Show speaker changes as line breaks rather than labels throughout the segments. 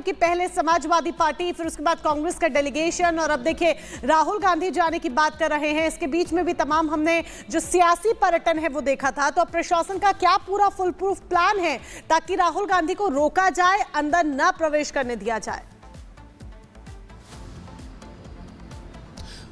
क्योंकि पहले समाजवादी पार्टी, फिर उसके बाद कांग्रेस का डेलीगेशन, और अब देखिए राहुल गांधी जाने की बात कर रहे हैं। इसके बीच में भी तमाम हमने जो सियासी पर्यटन है वो देखा था। तो अब प्रशासन का क्या पूरा फुल प्रूफ प्लान है ताकि राहुल गांधी को रोका जाए, अंदर न प्रवेश करने दिया जाए?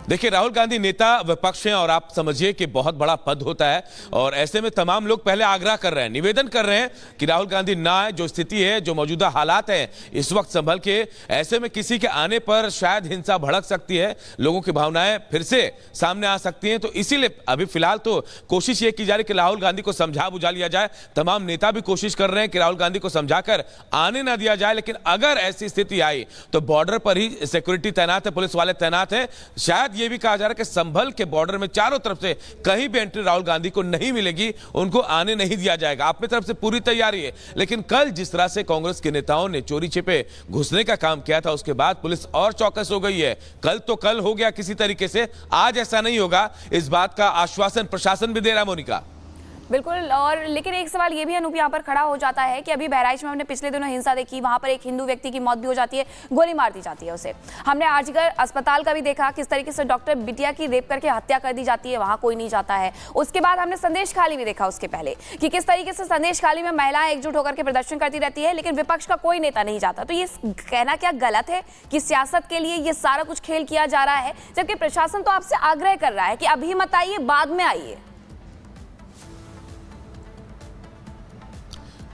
देखिए, राहुल गांधी नेता विपक्ष हैं और आप समझिए कि बहुत बड़ा पद होता है, और ऐसे में तमाम लोग पहले आग्रह कर रहे हैं, निवेदन कर रहे हैं कि राहुल गांधी ना आए। जो स्थिति है, जो मौजूदा हालात हैं इस वक्त संभल के, ऐसे में किसी के आने पर शायद हिंसा भड़क सकती है, लोगों की भावनाएं फिर से सामने आ सकती हैं। तो इसीलिए अभी फिलहाल तो कोशिश ये की जा रही है कि राहुल गांधी को समझा बुझा लिया जाए। तमाम नेता भी कोशिश कर रहे हैं कि राहुल गांधी को समझाकर आने ना दिया जाए, लेकिन अगर ऐसी स्थिति आई तो बॉर्डर पर ही सिक्योरिटी तैनात है, पुलिस वाले तैनात हैं। शायद ये भी कहा जा रहा है कि संभल के बॉर्डर में चारों तरफ से कहीं भी एंट्री राहुल गांधी को नहीं मिलेगी, उनको आने नहीं दिया जाएगा। अपनी तरफ से पूरी तैयारी है, लेकिन कल जिस तरह से कांग्रेस के नेताओं ने चोरी छिपे घुसने का काम किया था, उसके बाद पुलिस और चौकस हो गई है। कल तो कल हो गया किसी तरीके से, आज ऐसा नहीं होगा, इस बात का आश्वासन प्रशासन भी दे रहा है। मोनिका,
बिल्कुल। और लेकिन एक सवाल ये भी अनूप यहाँ पर खड़ा हो जाता है कि अभी बहराइच में हमने पिछले दिनों हिंसा देखी, वहां पर एक हिंदू व्यक्ति की मौत भी हो जाती है, गोली मार दी जाती है उसे। हमने आजगर अस्पताल का भी देखा, किस तरीके से डॉक्टर बिटिया की रेप करके हत्या कर दी जाती है, वहां कोई नहीं जाता है। उसके बाद हमने संदेश खाली भी देखा उसके पहले, कि किस तरीके से संदेश खाली में महिलाएं एकजुट होकर के प्रदर्शन करती रहती है, लेकिन विपक्ष का कोई नेता नहीं जाता। तो ये कहना क्या गलत है कि सियासत के लिए ये सारा कुछ खेल किया जा रहा है, जबकि प्रशासन तो आपसे आग्रह कर रहा है कि अभी मत आइए, बाद में आइए?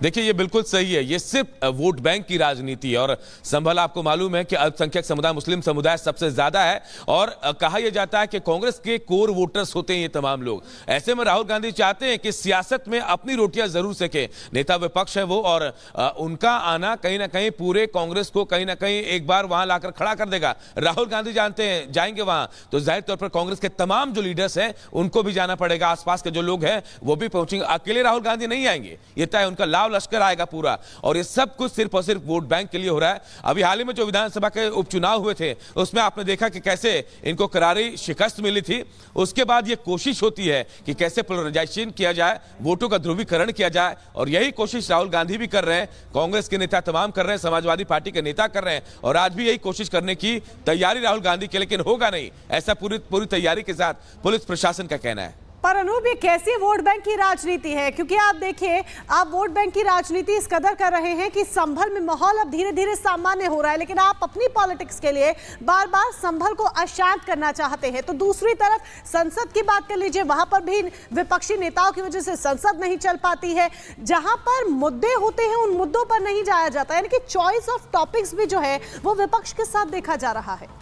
देखिए, ये बिल्कुल सही है। ये सिर्फ वोट बैंक की राजनीति है, और संभल आपको मालूम है कि अल्पसंख्यक समुदाय, मुस्लिम समुदाय सबसे ज्यादा है, और कहा यह जाता है कि कांग्रेस के कोर वोटर्स होते हैं ये तमाम लोग। ऐसे में राहुल गांधी चाहते हैं कि सियासत में अपनी रोटियां जरूर सेके। नेता विपक्ष है वो, और उनका आना कहीं ना कहीं पूरे कांग्रेस को कहीं ना कहीं एक बार वहां लाकर खड़ा कर देगा। राहुल गांधी जानते हैं जाएंगे वहां तो जाहिर तौर पर कांग्रेस के तमाम जो लीडर्स हैं उनको भी जाना पड़ेगा, आसपास के जो लोग हैं वो भी पहुंचेंगे। अकेले राहुल गांधी नहीं आएंगे, ये तय। उनका लाव लश्कर आएगा पूरा, और ये सब कुछ सिर्फ और सिर्फ वोट बैंक के लिए हो रहा है। अभी हाल ही में जो विधानसभा के उपचुनाव हुए थे उसमें आपने देखा कि कैसे इनको करारी शिकस्त मिली थी। उसके बाद ये कोशिश होती है कि कैसे पोलराइजेशन किया जाए, वोटों का ध्रुवीकरण किया जाए, और यही कोशिश राहुल गांधी भी कर रहे हैं, कांग्रेस के नेता तमाम कर रहे हैं, समाजवादी पार्टी के नेता कर रहे हैं, और आज भी यही कोशिश करने की तैयारी राहुल गांधी की, लेकिन होगा नहीं ऐसा पूरी तैयारी के साथ पुलिस प्रशासन का कहना है।
पर अनूप, ये कैसी वोट बैंक की राजनीति है? क्योंकि आप देखिए, आप वोट बैंक की राजनीति इस कदर कर रहे हैं कि संभल में माहौल अब धीरे धीरे सामान्य हो रहा है, लेकिन आप अपनी पॉलिटिक्स के लिए बार बार संभल को अशांत करना चाहते हैं। तो दूसरी तरफ संसद की बात कर लीजिए, वहां पर भी विपक्षी नेताओं की वजह से संसद नहीं चल पाती है। जहां पर मुद्दे होते हैं उन मुद्दों पर नहीं जाया जाता, यानी कि चॉइस ऑफ टॉपिक्स भी जो है वो विपक्ष के साथ देखा जा रहा है।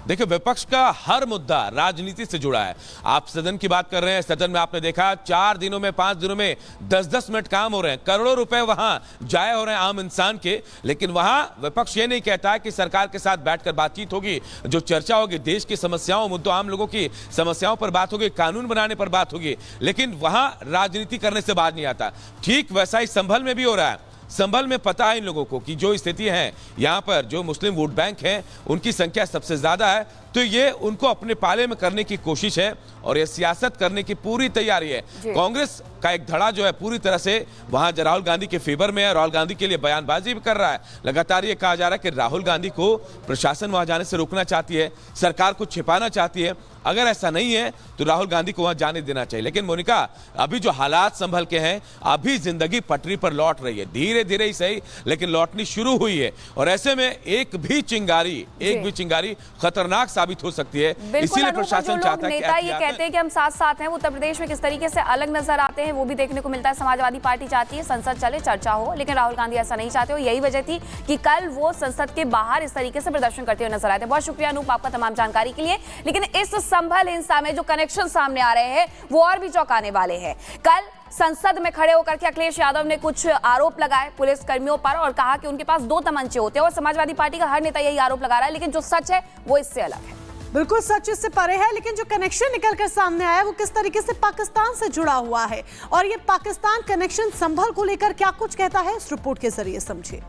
देखिए, विपक्ष का हर मुद्दा राजनीति से जुड़ा है। आप सदन की बात कर रहे हैं, सदन में आपने देखा 4 दिनों में 5 दिनों में 10-10 मिनट काम हो रहे हैं, करोड़ों रुपए वहां जाए हो रहे हैं आम इंसान के, लेकिन वहां विपक्ष ये नहीं कहता है कि सरकार के साथ बैठकर बातचीत होगी, जो चर्चा होगी देश की समस्याओं, मुद्दों, आम लोगों की समस्याओं पर बात होगी, कानून बनाने पर बात होगी, लेकिन वहां राजनीति करने से बात नहीं आता। ठीक वैसा ही संभल में भी हो रहा है। संभल में पता है इन लोगों को कि जो स्थिति है यहां पर, जो मुस्लिम वोट बैंक है उनकी संख्या सबसे ज्यादा है, तो ये उनको अपने पाले में करने की कोशिश है, और ये सियासत करने की पूरी तैयारी है। कांग्रेस का एक धड़ा जो है पूरी तरह से वहां राहुल गांधी के फेवर में है, राहुल गांधी के लिए बयानबाजी भी कर रहा है। लगातार ये कहा जा रहा है कि राहुल गांधी को प्रशासन वहां जाने से रोकना चाहती है, सरकार को छिपाना चाहती है। अगर ऐसा नहीं है तो राहुल गांधी को वहां जाने देना चाहिए। लेकिन मोनिका, अभी जो हालात संभल के हैं, अभी जिंदगी पटरी पर लौट रही है, धीरे धीरे ही सही, लेकिन लौटनी शुरू हुई है, और ऐसे में एक भी चिंगारी खतरनाक साबित हो सकती है। इसीलिए प्रशासन चाहता है कि
नेता ये कहते हैं कि हम साथ साथ हैं, उत्तर प्रदेश में किस तरीके से अलग नजर आते हैं वो भी देखने को मिलता है। समाजवादी पार्टी चाहती है संसद चले, चर्चा हो, लेकिन राहुल गांधी ऐसा नहीं चाहते हो। यही वजह थी कि कल वो संसद के बाहर इस तरीके से प्रदर्शन करते हुए नजर आए थे। बहुत शुक्रिया अनूप आपका तमाम जानकारी के लिए। लेकिन इस संभल हिंसा में जो कनेक्शन सामने आ रहे हैं वो और भी चौंकाने वाले हैं। कल संसद में खड़े होकर के अखिलेश यादव ने कुछ आरोप लगाए पुलिस कर्मियों पर, और कहा कि उनके पास 2 तमंचे होते हैं, और समाजवादी पार्टी का हर नेता यही आरोप लगा रहा है, लेकिन जो सच है वो इससे अलग है।
बिल्कुल सच इससे परे है, लेकिन जो कनेक्शन निकलकर सामने आया वो किस तरीके से पाकिस्तान से जुड़ा हुआ है, और ये पाकिस्तान कनेक्शन संभल को लेकर क्या कुछ कहता है, इस रिपोर्ट के जरिए समझिए।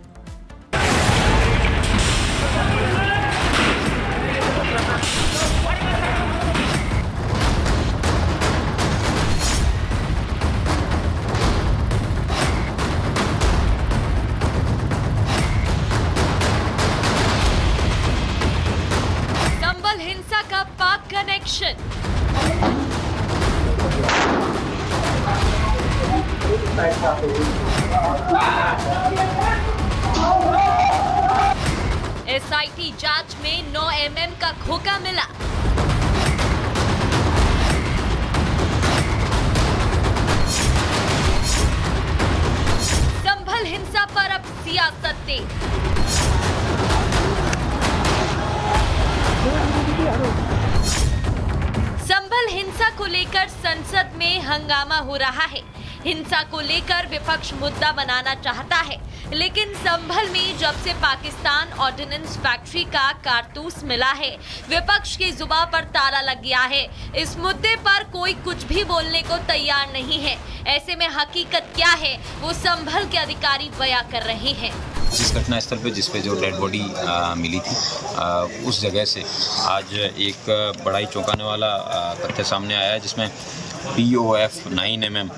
एसआईटी जांच में 9 mm का खोखा मिला। संभल हिंसा पर अब सियासत तेज। संभल हिंसा को लेकर संसद में हंगामा हो रहा है। हिंसा को लेकर विपक्ष मुद्दा बनाना चाहता है, लेकिन संभल में जब से पाकिस्तान ऑर्डिनेंस फैक्ट्री का कारतूस मिला है, विपक्ष की जुबान पर ताला लग गया है। इस मुद्दे पर कोई कुछ भी बोलने को तैयार नहीं है। ऐसे में हकीकत क्या है, वो संभल के अधिकारी बयां कर रहे हैं।
जिस घटना स्थल पे जिस पे जो डेड बॉडी मिली थी, उस जगह से आज एक बड़ा ही चौंकाने वाला तथ्य सामने आया है, जिसमें POF 9mm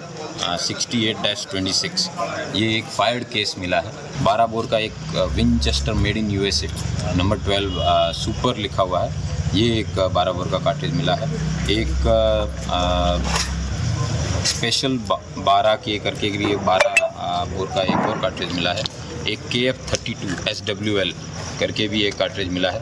68-26 ये एक फायर्ड केस मिला है। 12 बोर का एक Winchester made in USA number 12 super लिखा हुआ है, ये एक 12 बोर का कार्ट्रिज मिला है। एक स्पेशल 12 के करके भी 12 बोर का एक और कार्ट्रिज मिला है। एक KF32 SWL करके भी एक कार्ट्रिज मिला है,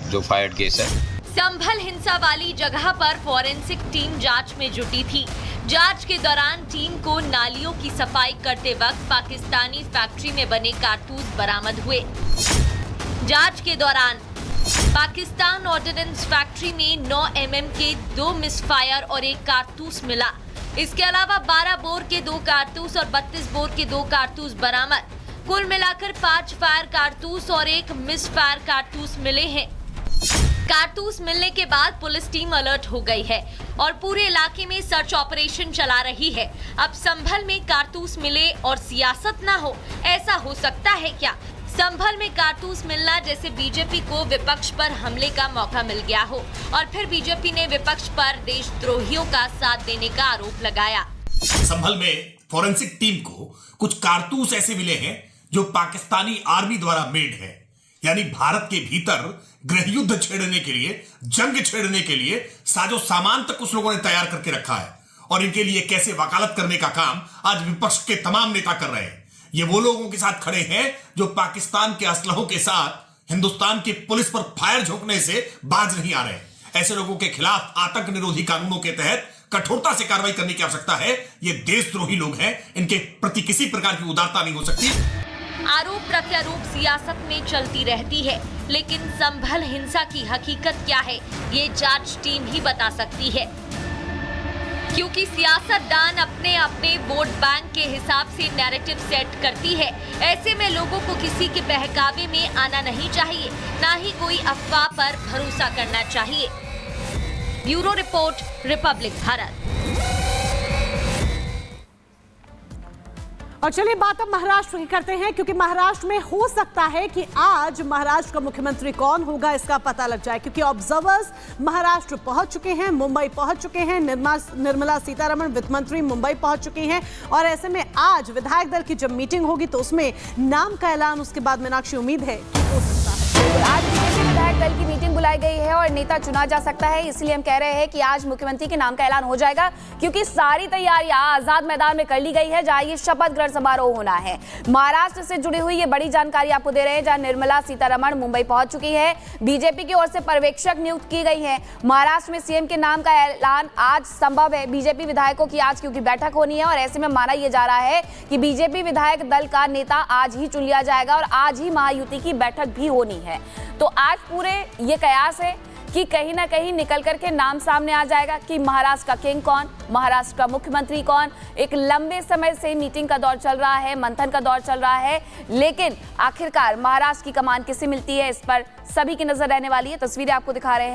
जो फायर्ड केस है।
संभल हिंसा वाली जगह पर फॉरेंसिक टीम जांच में जुटी थी। जांच के दौरान टीम को नालियों की सफाई करते वक्त पाकिस्तानी फैक्ट्री में बने कारतूस बरामद हुए। जांच के दौरान पाकिस्तान ऑर्डिनेंस फैक्ट्री में 9 mm के 2 मिसफायर और एक कारतूस मिला। इसके अलावा 12 बोर के 2 कारतूस और 32 बोर के 2 कारतूस बरामद। कुल मिलाकर 5 फायर कारतूस और एक मिस फायर कारतूस मिले हैं। कारतूस मिलने के बाद पुलिस टीम अलर्ट हो गई है और पूरे इलाके में सर्च ऑपरेशन चला रही है। अब संभल में कारतूस मिले और सियासत ना हो, ऐसा हो सकता है क्या? संभल में कारतूस मिलना जैसे बीजेपी को विपक्ष पर हमले का मौका मिल गया हो और फिर बीजेपी ने विपक्ष पर देशद्रोहियों का साथ देने का आरोप लगाया।
संभल में फॉरेंसिक टीम को कुछ कारतूस ऐसे मिले हैं जो पाकिस्तानी आर्मी द्वारा मेड है, यानी भारत के भीतर गृह युद्ध छेड़ने के लिए, जंग छेड़ने के लिए साजो सामान तक कुछ लोगों ने तैयार करके रखा है और इनके लिए कैसे वकालत करने का काम आज विपक्ष के तमाम नेता कर रहे हैं। ये वो लोगों के साथ खड़े हैं जो पाकिस्तान के असलहों के साथ हिंदुस्तान की पुलिस पर फायर झोंकने से बाज नहीं आ रहे। ऐसे लोगों के खिलाफ आतंक निरोधी कानूनों के तहत कठोरता से कार्रवाई करने की आवश्यकता है। ये देशद्रोही लोग हैं, इनके प्रति किसी प्रकार की उदारता नहीं हो सकती।
आरोप प्रत्यारोप सियासत में चलती रहती है, लेकिन संभल हिंसा की हकीकत क्या है, ये जांच टीम ही बता सकती है, क्योंकि सियासतदान अपने अपने वोट बैंक के हिसाब से नैरेटिव सेट करती है। ऐसे में लोगों को किसी के बहकावे में आना नहीं चाहिए, ना ही कोई अफवाह पर भरोसा करना चाहिए। Bureau report, Republic Bharat.
और चलिए बात अब महाराष्ट्र की करते हैं, क्योंकि महाराष्ट्र में हो सकता है कि आज महाराष्ट्र का मुख्यमंत्री कौन होगा इसका पता लग जाए, क्योंकि ऑब्जर्वर्स महाराष्ट्र पहुंच चुके हैं, मुंबई पहुंच चुके हैं। निर्मला सीतारमण वित्त मंत्री मुंबई पहुंच चुकी हैं और ऐसे में आज विधायक दल की जब मीटिंग होगी तो उसमें नाम का ऐलान उसके बाद मीनाक्षी उम्मीद है कि हो सकता है।
आज बीजेपी विधायक दल की मीटिंग बुलाई गई है और नेता चुना जा सकता है, इसलिए हम कह रहे हैं कि आज मुख्यमंत्री के नाम का ऐलान हो जाएगा, क्योंकि सारी तैयारियां आजाद मैदान में कर ली गई है जहां ये शपथ ग्रहण समारोह होना है। महाराष्ट्र से जुड़ी हुई ये बड़ी जानकारी आपको दे रहे हैं, जहां निर्मला सीतारमण मुंबई पहुंच चुकी है, बीजेपी की ओर से पर्यवेक्षक नियुक्त की गई है। महाराष्ट्र में सीएम के नाम का ऐलान आज संभव है बीजेपी विधायकों की आज, क्योंकि बैठक होनी है और ऐसे में माना यह जा रहा है कि बीजेपी विधायक दल का नेता आज ही चुन लिया जाएगा और आज ही महायुति की बैठक भी होनी है। तो आज पूरे ये कयास है कि कहीं ना कहीं निकल करके नाम सामने आ जाएगा कि महाराष्ट्र का किंग कौन, महाराष्ट्र का मुख्यमंत्री कौन। एक लंबे समय से मीटिंग का दौर चल रहा है, मंथन का दौर चल रहा है, लेकिन आखिरकार महाराष्ट्र की कमान किसे मिलती है इस पर सभी की नजर रहने वाली है। तस्वीरें आपको दिखा रहे हैं।